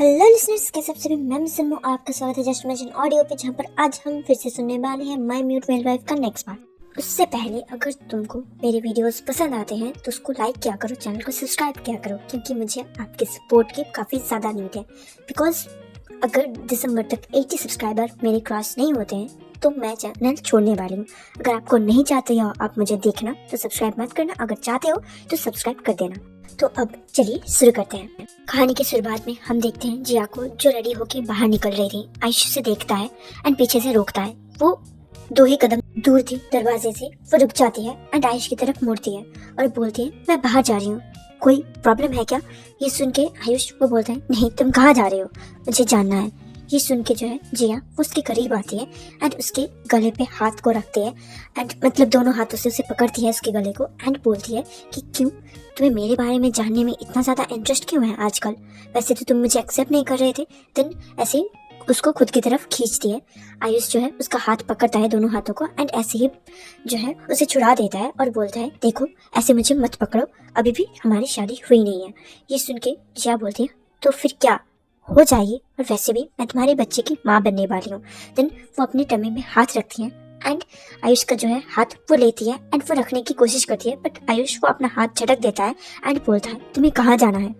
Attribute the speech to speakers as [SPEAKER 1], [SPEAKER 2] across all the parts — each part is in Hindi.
[SPEAKER 1] हेलो लिसनर्स, कैसे आप सभी। मैं सिम्मू, आपका स्वागत है जस्ट मेंशन ऑडियो पे, जहाँ पर आज हम फिर से सुनने वाले हैं माय म्यूट मेल वाइफ का नेक्स्ट पार्ट। उससे पहले अगर तुमको मेरे वीडियोस पसंद आते हैं तो उसको लाइक किया करो, चैनल को सब्सक्राइब किया करो, क्योंकि मुझे आपके सपोर्ट की काफ़ी ज़्यादा नीड है। बिकॉज अगर दिसंबर तक 80 सब्सक्राइबर मेरे क्रॉस नहीं होते हैं तो मैं चैनल छोड़ने वाली हूँ। अगर आपको नहीं चाहते हो आप मुझे देखना तो सब्सक्राइब मत करना, अगर चाहते हो तो सब्सक्राइब कर देना। तो अब चलिए शुरू करते हैं। कहानी की शुरुआत में हम देखते हैं जिया को, जो रेडी होके बाहर निकल रही थी। आयुष से देखता है एंड पीछे से रोकता है। वो 2 ही कदम दूर थी दरवाजे से, वो रुक जाती है एंड आयुष की तरफ मुड़ती है और बोलती है, मैं बाहर जा रही हूँ, कोई प्रॉब्लम है क्या? ये सुन के आयुष वो बोलता है, नहीं, तुम कहाँ जा रहे हो, मुझे जानना है। ये सुन के जो है जिया उसके करीब आती है एंड उसके गले पे हाथ को रखती है एंड मतलब दोनों हाथों से उसे पकड़ती है उसके गले को एंड बोलती है कि क्यों, तुम्हें मेरे बारे में जानने में इतना ज़्यादा इंटरेस्ट क्यों है आजकल? वैसे तो तुम मुझे एक्सेप्ट नहीं कर रहे थे। देन ऐसे ही उसको खुद की तरफ खींचती है। आयुष जो है उसका हाथ पकड़ता है दोनों हाथों को एंड ऐसे ही जो है उसे छुड़ा देता है और बोलता है, देखो ऐसे मुझे मत पकड़ो, अभी भी हमारी शादी हुई नहीं है। ये सुन के जिया बोलती है, तो फिर क्या हो जाइए, और वैसे भी मैं तुम्हारे बच्चे की माँ बनने वाली हूँ। देन वो अपने टमी में हाथ रखती हैं एंड आयुष का जो है हाथ वो लेती है एंड वो रखने की कोशिश करती है, बट आयुष वो अपना हाथ झटक देता है एंड बोलता है, तुम्हें कहाँ जाना है?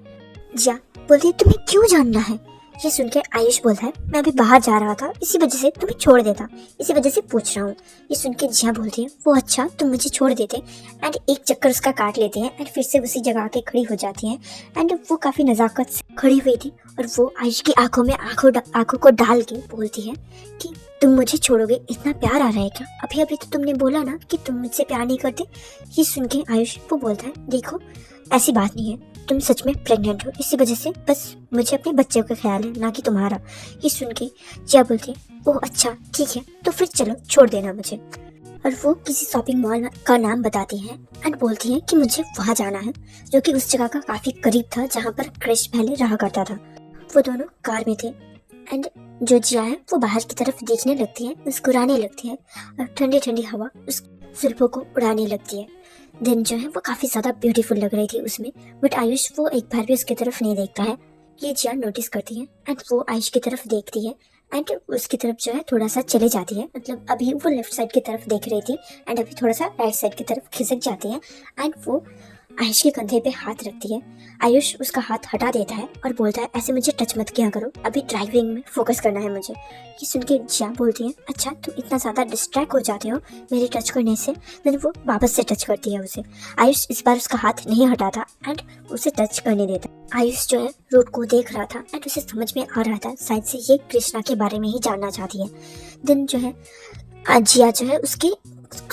[SPEAKER 1] जिया बोलती है, तुम्हें क्यों जानना है? ये सुन के आयुष बोलता है, मैं अभी बाहर जा रहा था, इसी वजह से तुम्हें छोड़ देता, इसी वजह से पूछ रहा हूँ। ये सुन के जिया बोलती है, वो अच्छा, तुम मुझे छोड़ देते। एंड एक चक्कर उसका काट लेते हैं एंड फिर से उसी जगह आके खड़ी हो जाती है एंड वो काफ़ी नज़ाकत से खड़ी हुई थी और वो आयुष की आंखों में आंखों को डाल के बोलती है कि तुम मुझे छोड़ोगे, इतना प्यार आ रहा है क्या? अभी अभी तो तुमने बोला ना कि तुम मुझसे प्यार नहीं करते। ये सुन के आयुष वो बोलता है, देखो ऐसी बात नहीं है, तुम सच में प्रेग्नेंट हो, इसी वजह से बस मुझे अपने बच्चे का ख्याल है, ना कि तुम्हारा। ये सुन के जिया बोलती है, ओह अच्छा ठीक है, तो फिर चलो छोड़ देना मुझे। और वो किसी शॉपिंग मॉल का नाम बताती है एंड बोलती है कि मुझे वहाँ जाना है, जो कि उस जगह का काफ़ी करीब था जहाँ पर क्रिश पहले रहा करता था। वो दोनों कार में थे एंड जो जिया है वो बाहर की तरफ देखने लगती है, मुस्कुराने लगती है और ठंडी ठंडी हवा उस जुल्फों को उड़ाने लगती है। दिन जो है वो काफ़ी ज़्यादा ब्यूटीफुल लग रही थी उसमें, बट आयुष वो एक बार भी उसकी तरफ नहीं देखता है। ये जिया नोटिस करती है एंड वो आयुष की तरफ देखती है एंड उसकी तरफ जो है थोड़ा सा चले जाती है, मतलब अभी वो लेफ्ट साइड की तरफ देख रही थी एंड अभी थोड़ा सा राइट साइड की तरफ खिसक जाती है एंड वो आयुष के कंधे पे हाथ रखती है। आयुष उसका हाथ हटा देता है और बोलता है, ऐसे मुझे टच मत किया करो, अभी ड्राइविंग में फोकस करना है मुझे। ये सुन के जिया बोलती है, अच्छा तुम इतना ज़्यादा डिस्ट्रैक्ट हो जाते हो मेरे टच करने से। देन वो वापस से टच करती है उसे। आयुष इस बार उसका हाथ नहीं हटाता एंड उसे टच करने देता। आयुष जो है रोड को देख रहा था एंड उसे समझ में आ रहा था शायद से ये कृष्णा के बारे में ही जानना चाहती है। देन जो है जिया जो है उसके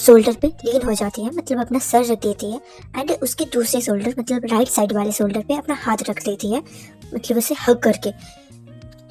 [SPEAKER 1] शोल्डर पे लीन हो जाती है, मतलब अपना सर रख देती है एंड उसके दूसरे शोल्डर मतलब राइट साइड वाले शोल्डर पे अपना हाथ रख देती है, मतलब उसे हग करके।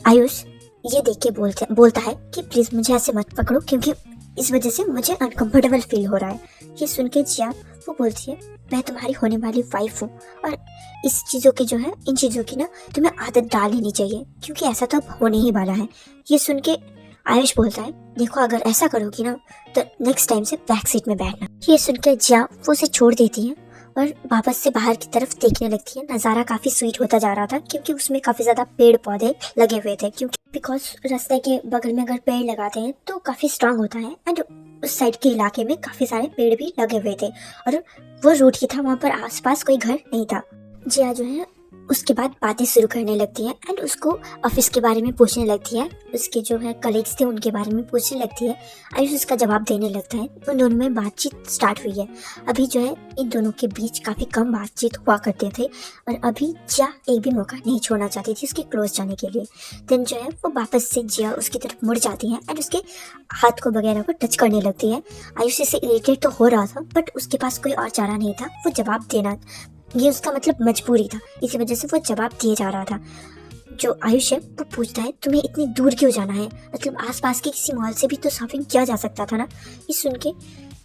[SPEAKER 1] आयुष ये देख के बोलता है कि प्लीज़ मुझे ऐसे मत पकड़ो, क्योंकि इस वजह से मुझे अनकंफर्टेबल फील हो रहा है। ये सुन के जिया वो बोलती है, मैं तुम्हारी होने वाली वाइफ हूँ और इस चीज़ों की जो है इन चीज़ों की ना तुम्हें आदत डाल लेनी चाहिए, क्योंकि ऐसा तो अब होने ही वाला है। ये सुन के आयुष बोलता है, देखो अगर ऐसा करोगी ना तो नेक्स्ट टाइम से बैक सीट में बैठना। ये सुन के जिया वो उसे छोड़ देती है और वापस से बाहर की तरफ देखने लगती है। नज़ारा काफ़ी स्वीट होता जा रहा था क्योंकि उसमें काफ़ी ज़्यादा पेड़ पौधे लगे हुए थे, क्योंकि बिकॉज रास्ते के बगल में अगर पेड़ लगाते हैं तो काफ़ी स्ट्रांग होता है एंड उस साइड के इलाके में काफ़ी सारे पेड़ भी लगे हुए थे और वो रूट ही था, वहाँ पर आसपास कोई घर नहीं था। जिया जो है उसके बाद बातें शुरू करने लगती है एंड उसको ऑफिस के बारे में पूछने लगती है, उसके जो है कलीग्स थे उनके बारे में पूछने लगती है। आयुष उसका जवाब देने लगता है। उन दोनों में बातचीत स्टार्ट हुई है। अभी जो है इन दोनों के बीच काफ़ी कम बातचीत हुआ करते थे और अभी जिया एक भी मौका नहीं छोड़ना चाहती थी उसके क्लोज जाने के लिए। देन जो है वो वापस से जिया उसकी तरफ मुड़ जाती है एंड उसके हाथ को वगैरह को टच करने लगती है। आयुष इससे इरिटेट तो हो रहा था बट उसके पास कोई और चारा नहीं था, वो जवाब देना, ये उसका मतलब मजबूरी था, इसी वजह से वो जवाब दिए जा रहा था। जो आयुष है वो पूछता है, तुम्हें इतनी दूर क्यों जाना है, मतलब आसपास के किसी मॉल से भी तो शॉपिंग किया जा सकता था ना। ये सुन के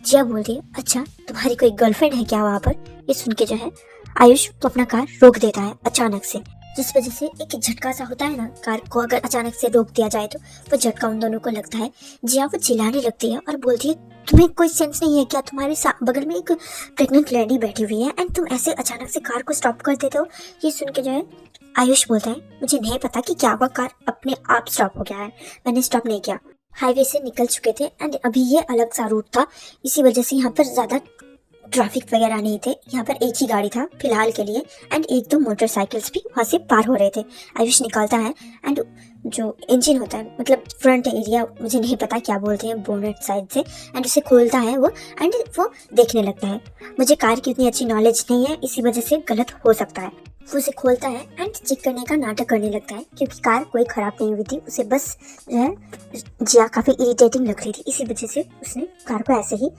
[SPEAKER 1] जिया बोलती है, अच्छा तुम्हारी कोई गर्लफ्रेंड है क्या वहाँ पर? ये सुन के जो है आयुष वो अपना कार रोक देता है अचानक से, जिस वजह से एक झटका सा होता है ना, कार को अगर अचानक से रोक दिया जाए तो वो झटका उन दोनों को लगता है। जिया वो चिल्लाने लगती है और बोलती है, तुम्हें कोई सेंस नहीं है क्या? तुम्हारे बगल में एक प्रेग्नेंट लेडी बैठी हुई है एंड तुम ऐसे अचानक से कार को स्टॉप कर देते हो। ये सुन के जो है आयुष बोलता है मुझे नहीं पता कि क्या हुआ, कार अपने आप स्टॉप हो गया है, मैंने स्टॉप नहीं किया। हाईवे से निकल चुके थे एंड अभी ये अलग सा रूट था, इसी वजह से यहाँ पर ज़्यादा ट्रैफिक वगैरह नहीं थे, यहाँ पर एक ही गाड़ी था फिलहाल के लिए एंड एक दो मोटरसाइकिल्स भी वहाँ से पार हो रहे थे। आयुष निकालता है एंड जो इंजन होता है मतलब फ्रंट एरिया, मुझे नहीं पता क्या बोलते हैं, बोनेट साइड से, एंड उसे खोलता है वो एंड वो देखने लगता है। मुझे कार की उतनी अच्छी नॉलेज नहीं है, इसी वजह से गलत हो सकता है। वो उसे खोलता है एंड चेक करने का नाटक करने लगता है क्योंकि कार कोई ख़राब नहीं हुई थी, उसे बस जो है जिया काफ़ी इरिटेटिंग लग रही थी, इसी वजह से उसने कार को ऐसे ही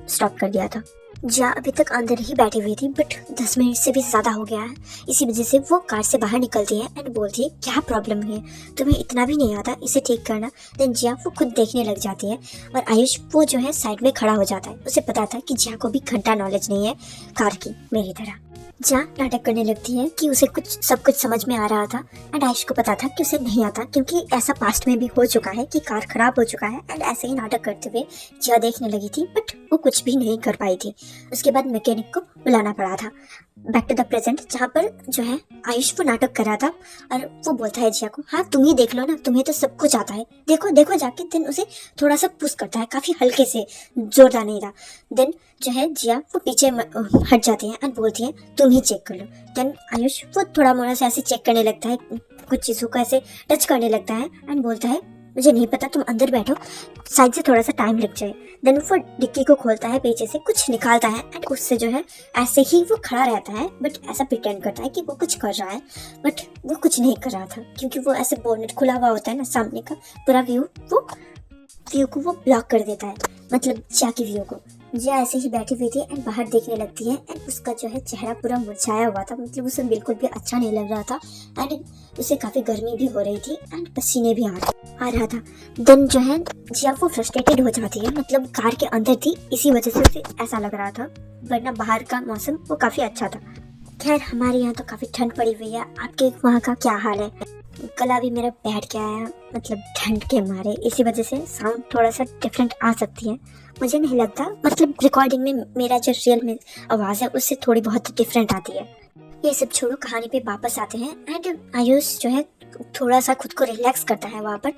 [SPEAKER 1] स्टॉप कर दिया था। जिया अभी तक अंदर ही बैठी हुई थी बट 10 मिनट से भी ज़्यादा हो गया है, इसी वजह से वो कार से बाहर निकलती है एंड बोलती है क्या प्रॉब्लम है, तुम्हें इतना भी नहीं आता इसे ठीक करना। देन जिया वो खुद देखने लग जाती है और आयुष वो जो है साइड में खड़ा हो जाता है। उसे पता था कि जिया को भी घंटा नॉलेज नहीं है कार की मेरी तरह। जिया नाटक करने लगती है कि उसे सब कुछ समझ में आ रहा था एंड आयुष को पता था कि उसे नहीं आता क्योंकि ऐसा पास्ट में भी हो चुका है कि कार खराब हो चुका है एंड ऐसे ही नाटक करते हुए जिया देखने लगी थी बट वो कुछ भी नहीं कर पाई थी। उसके बाद मैकेनिक को बुलाना पड़ा था। बैक टू द प्रेजेंट जहाँ पर जो है आयुष वो नाटक कर रहा था और वो बोलता है जिया को हाँ तुम ही देख लो ना, तुम्हें तो सब कुछ आता है, देखो देखो जाके। देन उसे थोड़ा सा पुश करता है, काफ़ी हल्के से, जोरदार नहीं था। देन जो है जिया वो पीछे हट जाती है एंड बोलती है तुम ही चेक कर लो। देन आयुष वो थोड़ा मोड़ा से ऐसे चेक करने लगता है, कुछ चीज़ों को ऐसे टच करने लगता है एंड बोलता है मुझे नहीं पता, तुम अंदर बैठो, साइड से थोड़ा सा टाइम लग जाए। देन वो डिक्की को खोलता है, पीछे से कुछ निकालता है एंड उससे जो है ऐसे ही वो खड़ा रहता है बट ऐसा प्रिटेंड करता है कि वो कुछ कर रहा है बट वो कुछ नहीं कर रहा था क्योंकि वो ऐसे बोनेट खुला हुआ होता है ना, सामने का पूरा व्यू को वो ब्लॉक कर देता है, मतलब जिया की व्यू को। जिया ऐसे ही बैठी हुई थी एंड बाहर देखने लगती है एंड उसका जो है चेहरा पूरा मुरझाया हुआ था, मतलब उसे बिल्कुल भी अच्छा नहीं लग रहा था एंड उसे काफ़ी गर्मी भी हो रही थी एंड पसीने भी आ रहा था। देन जो है जिया वो फ्रस्ट्रेटेड हो जाती है, मतलब कार के अंदर थी इसी वजह से उसे ऐसा लग रहा था, वरना बाहर का मौसम वो काफ़ी अच्छा था। खैर हमारे यहाँ तो काफ़ी ठंड पड़ी हुई है, आपके वहाँ का क्या हाल है? गला भी मेरा बैठ गया है, मतलब ठंड के मारे, इसी वजह से साउंड थोड़ा सा डिफरेंट आ सकती है, मुझे नहीं लगता, मतलब रिकॉर्डिंग में मेरा जो रियल में आवाज़ है उससे थोड़ी बहुत डिफरेंट आती है। ये सब छोड़ो, कहानी पे वापस आते हैं एंड आयुष जो है थोड़ा सा खुद को रिलैक्स करता है वहाँ पर।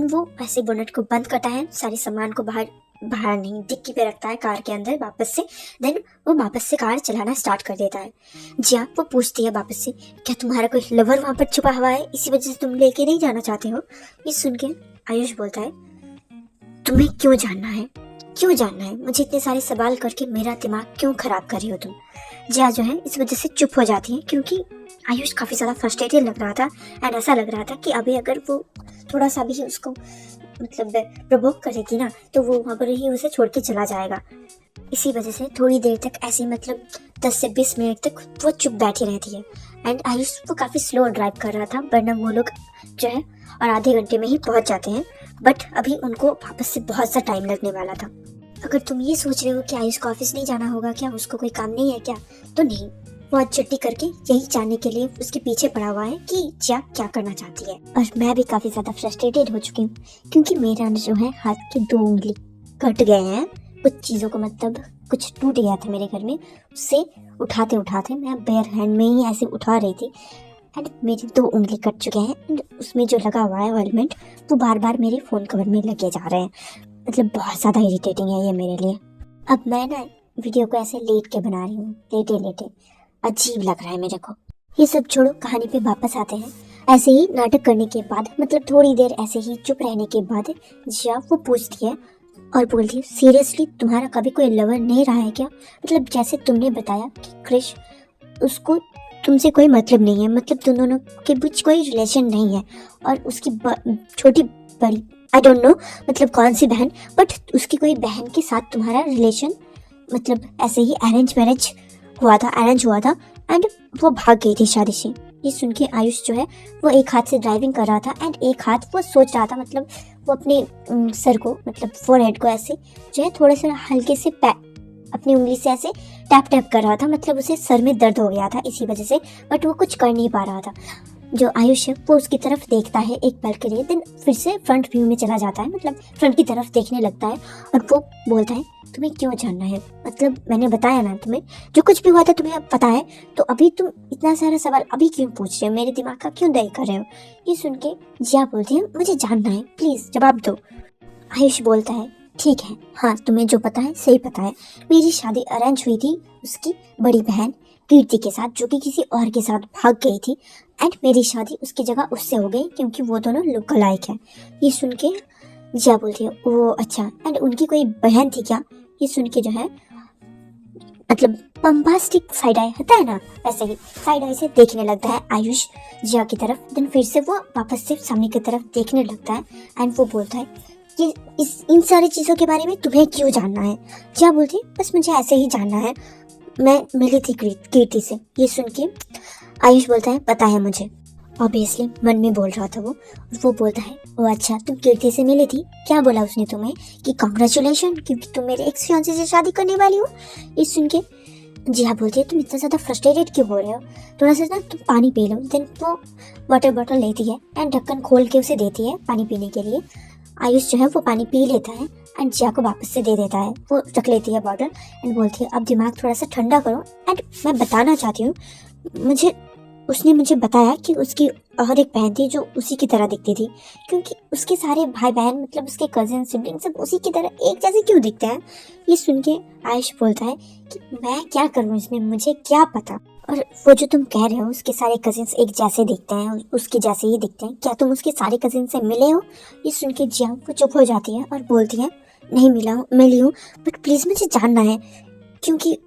[SPEAKER 1] वो ऐसे बोनेट को बंद करता है, सारे सामान को बाहर नहीं डिक्की पे रखता है कार के अंदर वापस से। देन वो वापस से कार चलाना स्टार्ट कर देता है। जिया वो पूछती है वापस से क्या तुम्हारा कोई लवर वहाँ पर छुपा हुआ है, इसी वजह से तुम लेके नहीं जाना चाहते हो? ये सुन के आयुष बोलता है तुम्हें क्यों जानना है, क्यों जानना है, मुझे इतने सारे सवाल करके मेरा दिमाग क्यों खराब कर रही हो तुम? जिया जो है इस वजह से चुप हो जाती है क्योंकि आयुष काफ़ी ज़्यादा फ्रस्ट्रेटेड लग रहा था एंड ऐसा लग रहा था कि अभी अगर वो थोड़ा सा भी उसको मतलब प्रवोक करेगी ना तो वो वहाँ पर ही उसे छोड़ के चला जाएगा। इसी वजह से थोड़ी देर तक ऐसे मतलब 10 से 20 मिनट तक वो चुप बैठी रहती है एंड आयुष वो काफ़ी स्लो ड्राइव कर रहा था, वरना वो लोग जो है और आधे घंटे में ही पहुँच जाते हैं, बट अभी उनको वापस से बहुत सा टाइम लगने वाला था। अगर तुम ये सोच रहे हो कि आयुष को ऑफिस नहीं जाना होगा क्या, उसको कोई काम नहीं है क्या, तो नहीं, वो आज छुट्टी करके यही जानने के लिए उसके पीछे पड़ा हुआ है कि जिया क्या करना चाहती है। और मैं भी काफ़ी ज़्यादा फ्रस्ट्रेटेड हो चुकी हूँ क्योंकि मेरा जो है हाथ के 2 उंगली कट गए हैं, कुछ चीज़ों को मतलब कुछ टूट गया था मेरे घर में, उससे उठाते उठाते मैं बेयर हैंड में ही ऐसे उठा रही थी एंड मेरी 2 उंगली कट चुके हैं एंड उसमें जो लगा हुआ है ऑइलमेंट वो बार बार मेरे फ़ोन कवर में लगे जा रहे हैं, मतलब बहुत ज़्यादा इरिटेटिंग है ये मेरे लिए। अब मैं ना वीडियो को ऐसे लेट के बना रही हूँ, लेटे अजीब लग रहा है मेरे को। ये सब छोड़ो, कहानी पे वापस आते हैं। ऐसे ही नाटक करने के बाद, मतलब थोड़ी देर ऐसे ही चुप रहने के बाद जिया वो पूछती है और बोलती है सीरियसली तुम्हारा कभी कोई लवर नहीं रहा है क्या? मतलब जैसे तुमने बताया कि क्रिश उसको तुमसे कोई मतलब नहीं है, मतलब तुम दोनों के बीच कोई रिलेशन नहीं है और उसकी छोटी बड़ी आई डोंट नो मतलब कौन सी बहन, बट उसकी कोई बहन के साथ तुम्हारा रिलेशन मतलब ऐसे ही अरेंज हुआ था एंड वो भाग गई थी शादी से। ये सुन के आयुष जो है वो एक हाथ से ड्राइविंग कर रहा था एंड एक हाथ वो सोच रहा था, मतलब वो अपने सर को मतलब फोरहेड को ऐसे जो है थोड़े से हल्के से अपनी उंगली से ऐसे टैप कर रहा था, मतलब उसे सर में दर्द हो गया था इसी वजह से, बट वो कुछ कर नहीं पा रहा था। जो आयुष है वो उसकी तरफ देखता है एक पल के लिए, देन फिर से फ्रंट व्यू में चला जाता है, मतलब फ्रंट की तरफ देखने लगता है और वो बोलता है तुम्हें क्यों जानना है? मतलब मैंने बताया ना तुम्हें, जो कुछ भी हुआ था तुम्हें अब पता है, तो अभी तुम इतना सारा सवाल अभी क्यों पूछ रहे हो? मेरे दिमाग का क्यों दही कर रहे हो? ये सुन के जिया बोलती है मुझे जानना है, प्लीज जवाब दो। आयुष बोलता है ठीक है, हाँ तुम्हें जो पता है सही पता है। मेरी शादी अरेंज हुई थी उसकी बड़ी बहन कीर्ति के साथ, जो कि किसी और के साथ भाग गई थी, एंड मेरी शादी उसकी जगह उससे हो गई क्योंकि वो दोनों लुक अलाइक है। ये सुन के जिया बोलती है ओ अच्छा, एंड उनकी कोई बहन थी क्या? ये सुन के जो है मतलब बम्बास्टिक साइड आई होता है ना, वैसे ही साइड आई से देखने लगता है आयुष जिया की तरफ। देन फिर से वो वापस से सामने की तरफ देखने लगता है एंड वो बोलता है कि इन सारी चीज़ों के बारे में तुम्हें क्यों जानना है? जिया बोलती है बस मुझे ऐसे ही जानना है, मैं मिली थी कीर्ति से। ये सुन के आयुष बोलता है पता है मुझे। ऑब्वियसली मन में बोल रहा था वो बोलता है ओ अच्छा तुम कीर्ति से मिली थी, क्या बोला उसने तुम्हें? कि कॉन्ग्रेचुलेशन क्योंकि तुम मेरे एक्स फियांसे से शादी करने वाली हो। ये सुन के जिया बोलती है तुम इतना ज़्यादा फ्रस्ट्रेटेड क्यों हो रहे हो, थोड़ा सा ना तुम पानी पी लो। देन वो वाटर बॉटल लेती है एंड ढक्कन खोल के उसे देती है पानी पीने के लिए। आयुष जो है वो पानी पी लेता है एंड जिया को वापस से दे देता है। वो रख लेती है बॉटल एंड बोलती है अब दिमाग थोड़ा सा ठंडा करो, एंड मैं बताना चाहती हूँ उसने मुझे बताया कि उसकी और एक बहन थी जो उसी की तरह दिखती थी, क्योंकि उसके सारे भाई बहन मतलब उसके कजिन सिबलिंग सब उसी की तरह एक जैसे क्यों दिखते हैं। ये सुन के आयुष बोलता है कि मैं क्या करूँ इसमें, मुझे क्या पता। और वो जो तुम कह रहे हो उसके सारे कजिन्स एक जैसे दिखते हैं, उसके जैसे ही दिखते हैं, क्या तुम उसके सारे कजिन से मिले हो? ये सुन के जिया वो चुप हो जाती है और बोलती है नहीं मिली हूँ, बट प्लीज मुझे जानना है, क्योंकि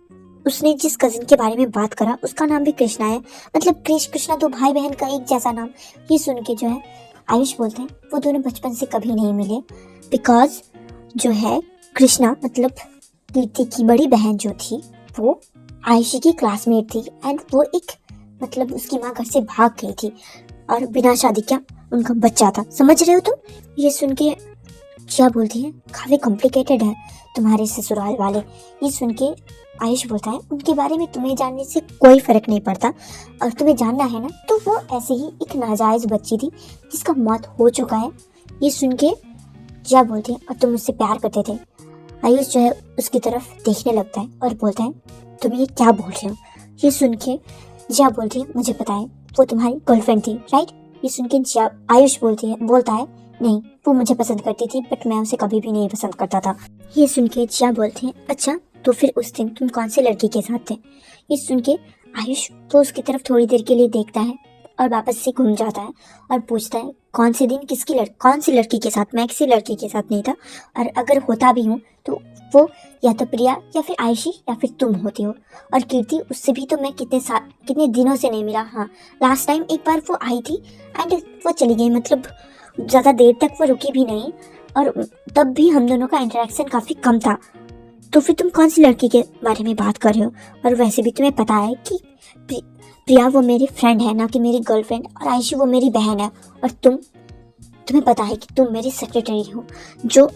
[SPEAKER 1] उसने जिस कजिन के बारे में बात करा उसका नाम भी कृष्णा है, मतलब कृष्णा तो भाई बहन का एक जैसा नाम। ये सुन के जो है आयुष बोलते हैं वो दोनों बचपन से कभी नहीं मिले, बिकॉज जो है कृष्णा मतलब कीर्ति की बड़ी बहन जो थी वो आयुषी की क्लासमेट थी, एंड वो एक मतलब उसकी माँ घर से भाग गई थी और बिना शादी क्या उनका बच्चा था, समझ रहे हो तुम? ये सुन के क्या बोलती है काफी कॉम्प्लिकेटेड है तुम्हारे ससुराल वाले। ये सुन के आयुष बोलता है उनके बारे में तुम्हें जानने से कोई फर्क नहीं पड़ता, और तुम्हें जानना है ना तो वो ऐसे ही एक नाजायज बच्ची थी जिसका मौत हो चुका है। ये सुन के क्या बोलते हैं और तुम मुझसे प्यार करते थे। आयुष जो है उसकी तरफ देखने लगता है और बोलता है तुम ये क्या बोल रहे हो? ये सुन के जिया बोलती है मुझे पता है वो तुम्हारी गर्लफ्रेंड थी, राइट? ये सुन के जिया आयुष बोलता है नहीं वो मुझे पसंद करती थी बट मैं उसे कभी भी नहीं पसंद करता था। ये सुन के जिया बोलती है अच्छा तो फिर उस दिन तुम कौन से लड़की के साथ थे? ये सुन के आयुष तो उसकी तरफ थोड़ी देर के लिए देखता है और वापस से घूम जाता है और पूछता है कौन से दिन कौन सी लड़की के साथ? मैं किसी लड़की के साथ नहीं था, और अगर होता भी हूँ तो वो या तो प्रिया या फिर आयुषी या फिर तुम होती हो, और कीर्ति उससे भी तो मैं कितने दिनों से नहीं मिला। हाँ लास्ट टाइम एक बार वो आई थी एंड वो चली गई, मतलब ज़्यादा देर तक वो रुकी भी नहीं, और तब भी हम दोनों का इंटरेक्शन काफ़ी कम था। तो फिर तुम कौन सी लड़की के बारे में बात कर रहे हो? और वैसे भी तुम्हें पता है कि प्रिया वो मेरी फ्रेंड है ना कि मेरी गर्लफ्रेंड, और आयुषी वो मेरी बहन है, और तुम्हें पता है कि तुम मेरी सेक्रेटरी हो जो।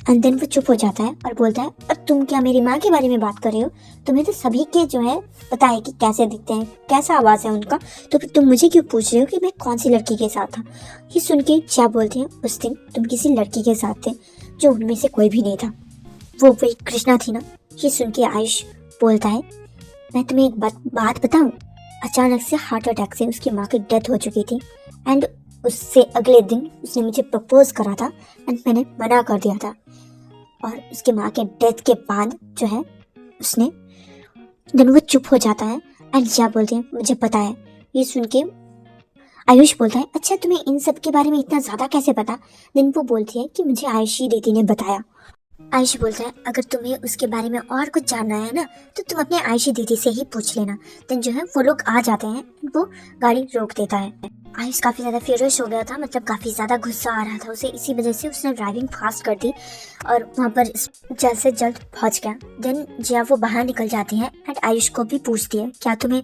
[SPEAKER 1] एंड देन वो चुप हो जाता है और बोलता है और तुम क्या मेरी माँ के बारे में बात कर रहे हो? तुम्हें तो सभी के जो है पता है कि कैसे दिखते हैं, कैसा आवाज़ है उनका, तो फिर तुम मुझे क्यों पूछ रहे हो कि मैं कौन सी लड़की के साथ था? ये सुन के क्या बोलते हैं उस दिन तुम किसी लड़की के साथ थे जो उनमें से कोई भी नहीं था, वो वही कृष्णा थी ना। ये सुन के आयुष बोलता है मैं तुम्हें एक बात बताऊं, अचानक से हार्ट अटैक से उसकी माँ की डेथ हो चुकी थी, एंड उससे अगले दिन उसने मुझे प्रपोज करा था एंड मैंने मना कर दिया था, और उसकी माँ के डेथ के बाद जो है उसने देन वो चुप हो जाता है एंड क्या बोलते हैं मुझे पता है। ये सुन के आयुष बोलता है अच्छा तुम्हें इन सब के बारे में इतना ज़्यादा कैसे पता? देन वो बोलती है कि मुझे आयुषी दीदी ने बताया। आयुष बोलता है अगर तुम्हें उसके बारे में और कुछ जानना है ना तो तुम अपने आयुषी दीदी से ही पूछ लेना। देन जो है वो लोग आ जाते हैं, वो गाड़ी रोक देता है। आयुष काफ़ी ज़्यादा फ्यूरियस हो गया था, मतलब काफ़ी ज़्यादा गुस्सा आ रहा था उसे, इसी वजह से उसने ड्राइविंग फास्ट कर दी और वहाँ पर जल्द से जल्द पहुँच गया। देन जिया वो बाहर निकल जाती है एंड आयुष को भी पूछती है क्या तुम्हें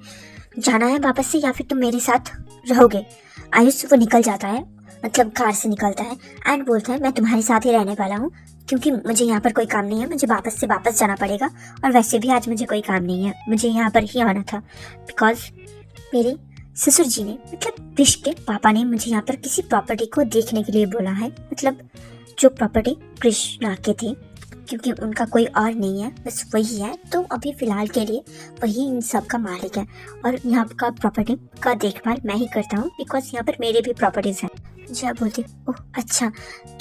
[SPEAKER 1] जाना है वापस से या फिर तुम मेरे साथ रहोगे? आयुष वो निकल जाता है, मतलब कार से निकलता है एंड बोलता है मैं तुम्हारे साथ ही रहने वाला हूँ क्योंकि मुझे यहाँ पर कोई काम नहीं है, मुझे वापस से वापस जाना पड़ेगा, और वैसे भी आज मुझे कोई काम नहीं है, मुझे यहाँ पर ही आना था बिकॉज मेरे ससुर जी ने मतलब कृष के पापा ने मुझे यहाँ पर किसी प्रॉपर्टी को देखने के लिए बोला है, मतलब जो प्रॉपर्टी कृष्णा की थी क्योंकि उनका कोई और नहीं है, बस वही है। तो अभी फ़िलहाल के लिए वही इन सब का मालिक है और यहाँ का प्रॉपर्टी का देखभाल मैं ही करता हूँ, बिकॉज यहाँ पर मेरे भी प्रॉपर्टीज़ हैं। जी आप बोलती, ओह अच्छा,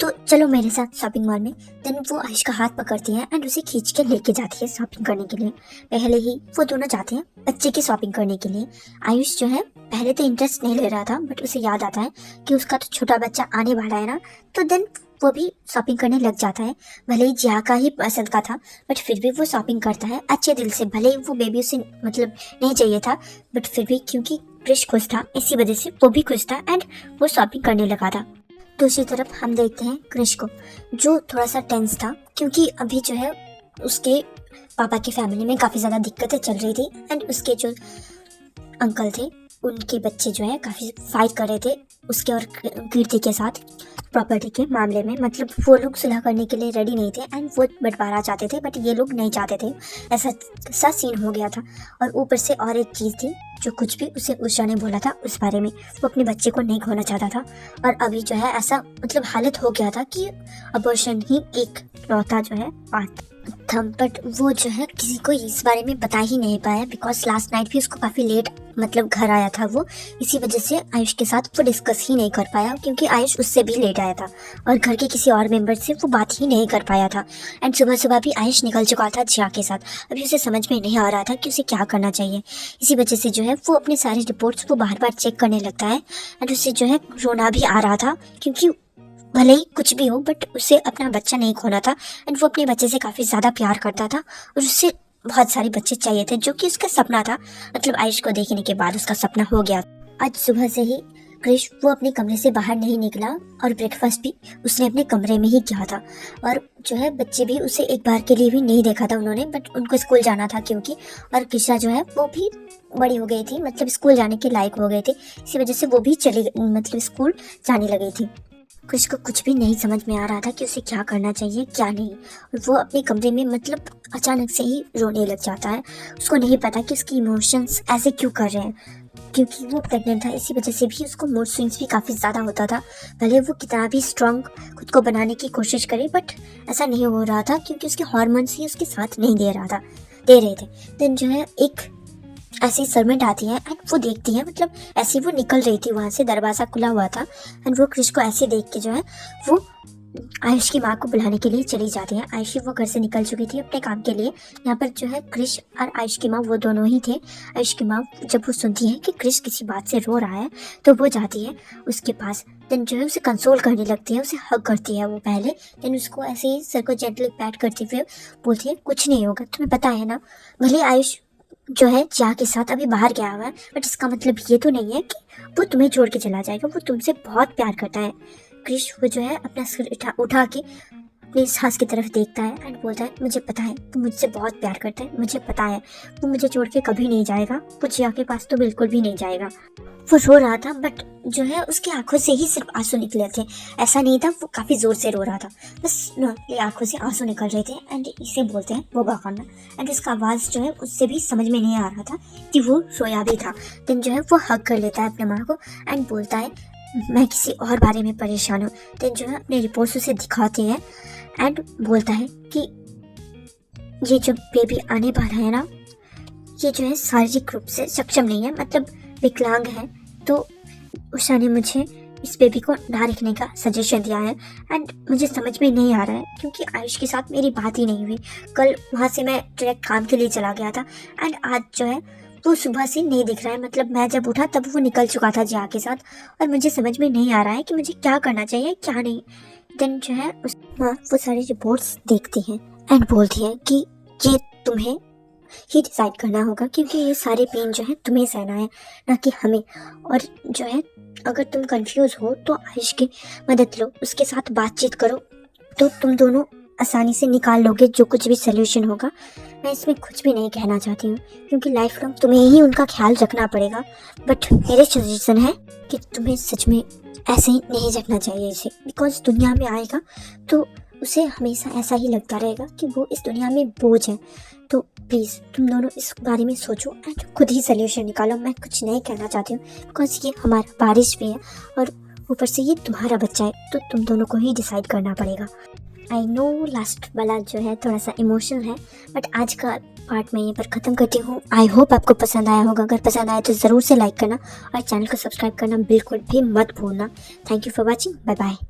[SPEAKER 1] तो चलो मेरे साथ शॉपिंग मॉल में। देन वो आयुष का हाथ पकड़ती है एंड उसे खींच के लेके जाती है शॉपिंग करने के लिए। पहले ही वो दोनों जाते हैं बच्चे की शॉपिंग करने के लिए। आयुष जो है पहले तो इंटरेस्ट नहीं ले रहा था, बट उसे याद आता है कि उसका तो छोटा बच्चा आने वाला है ना, तो देन वो भी शॉपिंग करने लग जाता है। भले ही जिया का ही पसंद का था, बट फिर भी वो शॉपिंग करता है अच्छे दिल से। भले ही वो बेबी उसे मतलब नहीं चाहिए था, बट फिर भी क्योंकि क्रिश खुश था इसी वजह से वो भी खुश था एंड वो शॉपिंग करने लगा था। दूसरी तरफ हम देखते हैं क्रिश को, जो थोड़ा सा टेंस था क्योंकि अभी जो है उसके पापा की फैमिली में काफ़ी ज़्यादा दिक्कतें चल रही थी एंड उसके जो अंकल थे उनके बच्चे जो है काफ़ी फाइट कर रहे थे उसके और कीर्ति के साथ प्रॉपर्टी के मामले में। मतलब वो लोग सुलह करने के लिए रेडी नहीं थे एंड वो बंटवारा चाहते थे, बट ये लोग नहीं चाहते थे। ऐसा सीन हो गया था। और ऊपर से और एक चीज़ थी जो कुछ भी उसे उषा ने बोला था उस बारे में, वो अपने बच्चे को नहीं खोना चाहता था। और अभी जो है ऐसा मतलब हालत हो गया था कि अबॉर्शन ही एक लौता जो है बात था, बट वो जो है किसी को इस बारे में बता ही नहीं पाया, बिकॉज लास्ट नाइट भी उसको काफ़ी लेट मतलब घर आया था वो। इसी वजह से आयुष के साथ वो डिस्कस ही नहीं कर पाया, क्योंकि आयुष उससे भी लेट आया था और घर के किसी और मेंबर से वो बात ही नहीं कर पाया था। एंड सुबह सुबह भी आयुष निकल चुका था जिया के साथ। अभी उसे समझ में नहीं आ रहा था कि उसे क्या करना चाहिए। इसी वजह से जो है वो अपनी सारी रिपोर्ट्स वो बार बार चेक करने लगता है एंड उसे जो है रोना भी आ रहा था, क्योंकि भले ही कुछ भी हो बट उसे अपना बच्चा नहीं खोना था एंड वो अपने बच्चे से काफ़ी ज़्यादा प्यार करता था और उससे बहुत सारे बच्चे चाहिए थे, जो कि उसका सपना था। मतलब आयुष को देखने के बाद उसका सपना हो गया। आज सुबह से ही क्रिश वो अपने कमरे से बाहर नहीं निकला और ब्रेकफास्ट भी उसने अपने कमरे में ही किया था। और जो है बच्चे भी उसे एक बार के लिए भी नहीं देखा था उन्होंने, बट उनको स्कूल जाना था क्योंकि। और कृषा जो है वो भी बड़ी हो गई थी, मतलब स्कूल जाने के लायक हो गए थे, इसी वजह से वो भी मतलब स्कूल जाने लगी थी। क्रिश को कुछ भी नहीं समझ में आ रहा था कि उसे क्या करना चाहिए क्या नहीं। और वो अपने कमरे में मतलब अचानक से ही रोने लग जाता है। उसको नहीं पता कि उसकी इमोशंस ऐसे क्यों कर रहे हैं, क्योंकि वो प्रेग्नेंट था, इसी वजह से भी उसको मूड स्विंग्स भी काफ़ी ज़्यादा होता था। भले वो कितना भी स्ट्रांग खुद को बनाने की कोशिश करे, बट ऐसा नहीं हो रहा था क्योंकि उसके हार्मोन्स ही उसके साथ नहीं दे रहे थे। देन जो है एक ऐसी सर्वेंट आती है एंड वो देखती है, मतलब ऐसे वो निकल रही थी वहाँ से, दरवाज़ा खुला हुआ था एंड वो क्रिश को ऐसे देख के जो है वो आयुष की माँ को बुलाने के लिए चली जाती है। आयुष वो घर से निकल चुकी थी अपने काम के लिए। यहाँ पर जो है क्रिश और आयुष की माँ वो दोनों ही थे। आयुष की माँ जब वो सुनती है कि क्रिश किसी बात से रो रहा है तो वो जाती है उसके पास। देन जो है उसे कंसोल करने लगती है, उसे हग करती है वो पहले। देन उसको ऐसे ही सर को जेंटली पैट करते हुए बोलती है कुछ नहीं होगा, तुम्हें पता है ना। भले आयुष जो है जिया के साथ अभी बाहर गया हुआ है, बट इसका मतलब ये तो नहीं है कि वो तुम्हें छोड़ के चला जाएगा। वो तुमसे बहुत प्यार करता है। क्रिश वो जो है अपना सिर उठा के अपनी सास की तरफ देखता है एंड बोलता है मुझे पता है वो मुझसे बहुत प्यार करता है, मुझे पता है वो मुझे छोड़ के कभी नहीं जाएगा, वो जिया के पास तो बिल्कुल भी नहीं जाएगा। वो रो रहा था, बट जो है उसकी आंखों से ही सिर्फ आंसू निकले थे, ऐसा नहीं था वो काफ़ी ज़ोर से रो रहा था, बस नॉर्मली आंखों से आंसू निकल रहे थे। एंड इसे बोलते हैं वो बहाना। एंड उसका आवाज़ जो है उससे भी समझ में नहीं आ रहा था कि वो रोया भी था। देन जो है वो हग कर लेता है अपने माँ को एंड बोलता है मैं किसी और बारे में परेशान हूँ। देन जो है अपने रिपोर्ट्स उसे दिखाते हैं एंड बोलता है कि ये जो बेबी आने वाला है ना, ये जो है शारीरिक रूप से सक्षम नहीं है, मतलब विकलांग है। तो उषा ने मुझे इस बेबी को ना रखने का सजेशन दिया है एंड मुझे समझ में नहीं आ रहा है क्योंकि आयुष के साथ मेरी बात ही नहीं हुई। कल वहाँ से मैं डायरेक्ट काम के लिए चला गया था एंड आज जो है वो सुबह से नहीं दिख रहा है। मतलब मैं जब उठा तब वो निकल चुका था जिया के साथ और मुझे समझ में नहीं आ रहा है कि मुझे क्या करना चाहिए क्या नहीं। देन जो है उस माँ वो सारी रिपोर्ट्स देखती हैं एंड बोलती है कि ये तुम्हें ही डिसाइड करना होगा क्योंकि ये सारे पेन जो है तुम्हें सहना है ना कि हमें। और जो है अगर तुम कंफ्यूज हो तो आयुष की मदद लो, उसके साथ बातचीत करो तो तुम दोनों आसानी से निकाल लोगे जो कुछ भी सोल्यूशन होगा। मैं इसमें कुछ भी नहीं कहना चाहती हूँ क्योंकि लाइफ लॉन्ग तुम्हें ही उनका ख्याल रखना पड़ेगा, बट मेरे सजेशन है कि तुम्हें सच में ऐसे ही नहीं रखना चाहिए इसे, बिकॉज दुनिया में आएगा तो उसे हमेशा ऐसा ही लगता रहेगा कि वो इस दुनिया में बोझ है। तो प्लीज़ तुम दोनों इस बारे में सोचो एंड खुद ही सोल्यूशन निकालो। मैं कुछ नहीं कहना चाहती हूँ बिकॉज ये हमारा बारिश भी है और ऊपर से ये तुम्हारा बच्चा है, तो तुम दोनों को ही डिसाइड करना पड़ेगा। आई नो लास्ट वाला जो है थोड़ा सा इमोशनल है, बट आज का पार्ट मैं यहीं पर ख़त्म करती हूँ। आई होप आपको पसंद आया होगा। अगर पसंद आया तो ज़रूर से लाइक करना और चैनल को सब्सक्राइब करना बिल्कुल भी मत भूलना। Thank you for watching. Bye bye.